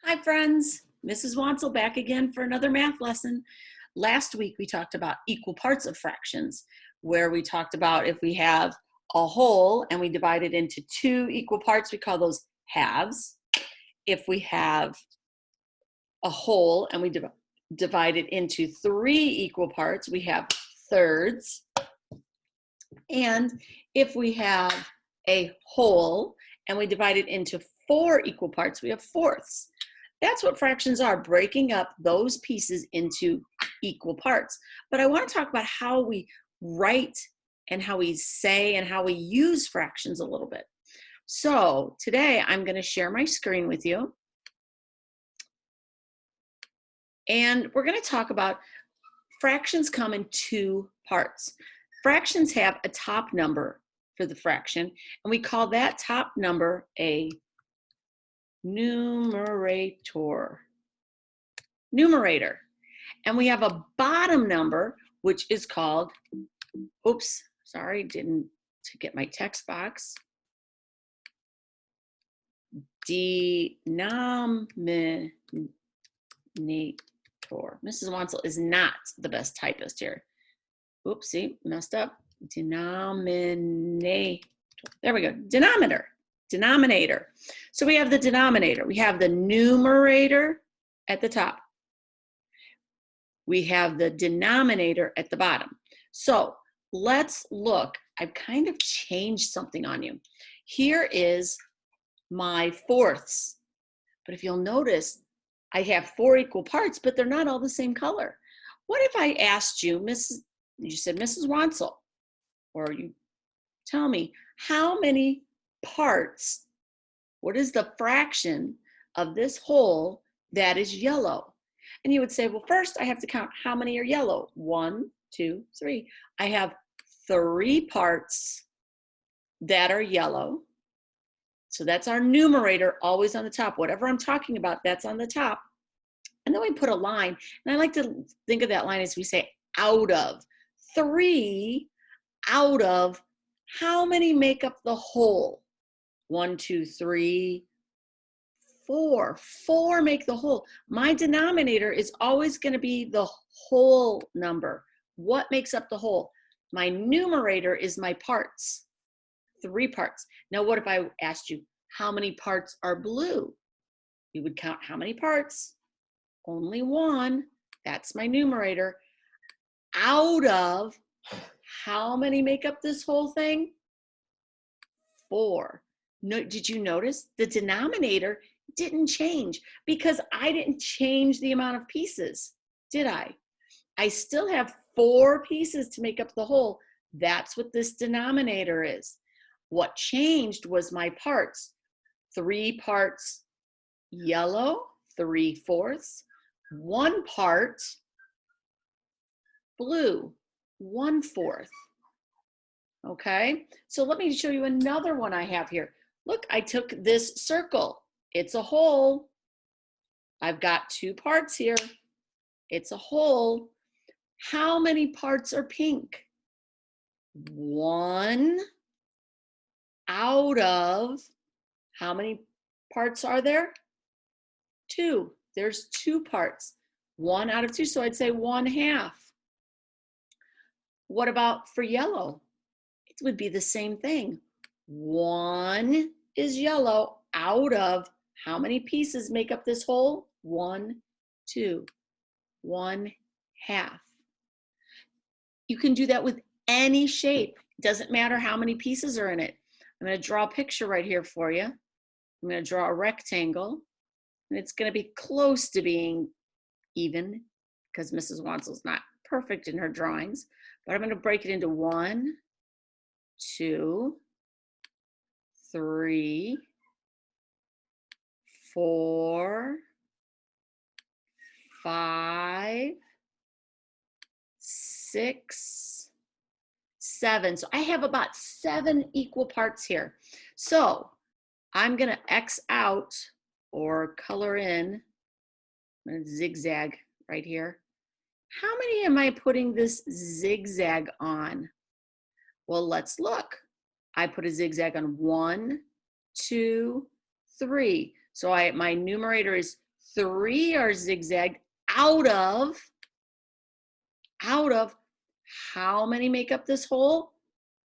Hi friends, Mrs. Wonsil back again for another math lesson. Last week we talked about equal parts of fractions, where we talked about if we have a whole and we divide it into two equal parts, we call those halves. If we have a whole and we divide it into three equal parts, we have thirds. And if we have a whole and we divide it into four equal parts, we have fourths. That's what fractions are, breaking up those pieces into equal parts. But I want to talk about how we write and how we say and how we use fractions a little bit. So today I'm going to share my screen with you. And we're going to talk about fractions come in two parts. Fractions have a top number for the fraction, and we call that top number a numerator. And we have a bottom number, which is called, oops, sorry, didn't get my text box, denominator. Mrs. Wonsil is not the best typist here. Oops, see, messed up. Denominator. There we go. Denominator. So we have the denominator. We have the numerator at the top. We have the denominator at the bottom. So let's look. I've kind of changed something on you. Here is my fourths. But if you'll notice, I have four equal parts, but they're not all the same color. What if I asked you, you said Mrs. Wonsil, or you tell me, how many parts, what is the fraction of this whole that is yellow? And you would say, well, first I have to count how many are yellow. 1, 2, 3. I have 3 parts that are yellow. So that's our numerator, always on the top. Whatever I'm talking about, that's on the top. And then we put a line. And I like to think of that line as we say out of. 3 out of how many make up the whole? 1, 2, 3, 4. 4 make the whole. My denominator is always going to be the whole number. What makes up the whole? My numerator is my parts. 3 parts. Now, what if I asked you, how many parts are blue? You would count how many parts? Only 1. That's my numerator. Out of how many make up this whole thing? 4. No, did you notice the denominator didn't change because I didn't change the amount of pieces, did I? I still have 4 pieces to make up the whole. That's what this denominator is. What changed was my parts. 3 parts yellow, 3/4. 1 part blue, 1/4. Okay, so let me show you another one I have here. Look, I took this circle. It's a whole. I've got 2 parts here. It's a whole. How many parts are pink? 1 out of, how many parts are there? 2. There's 2 parts. 1 out of 2, so I'd say 1/2. What about for yellow? It would be the same thing. 1 is yellow out of how many pieces make up this whole? 1, 2, 1/2. You can do that with any shape. It doesn't matter how many pieces are in it. I'm going to draw a picture right here for you. I'm going to draw a rectangle, and it's going to be close to being even because Mrs. Wonsil's not perfect in her drawings, but I'm going to break it into 1, 2, 3, 4, 5, 6, 7. So I have about 7 equal parts here. So I'm going to X out or color in. I'm going to zigzag right here. How many am I putting this zigzag on? Well, let's look. I put a zigzag on 1, 2, 3. So my numerator is 3 are zigzagged out of how many make up this whole?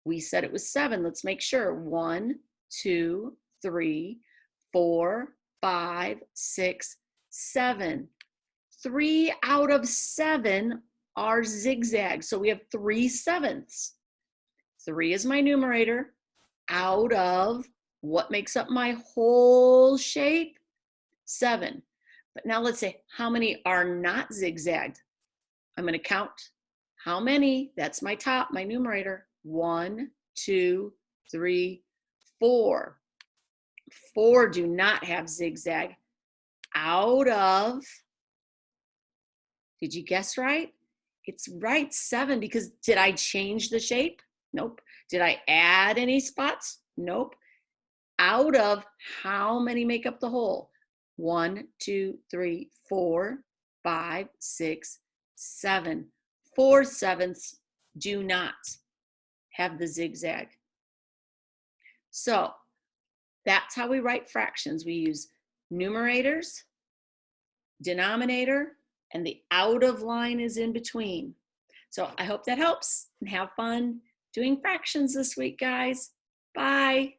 We said it was 7. Let's make sure. 1, 2, 3, 4, 5, 6, 7. 3 out of 7 are zigzags. So we have 3/7. 3 is my numerator out of what makes up my whole shape? 7. But now let's say how many are not zigzagged. I'm going to count how many. That's my top, my numerator. 1, 2, 3, 4. 4 do not have zigzag out of, did you guess right? It's right, 7, because did I change the shape? Nope. Did I add any spots? Nope. Out of how many make up the whole? 1, 2, 3, 4, 5, 6, 7. 4/7 do not have the zigzag. So that's how we write fractions. We use numerators, denominator, and the out of line is in between. So I hope that helps, and have fun doing fractions this week, guys. Bye.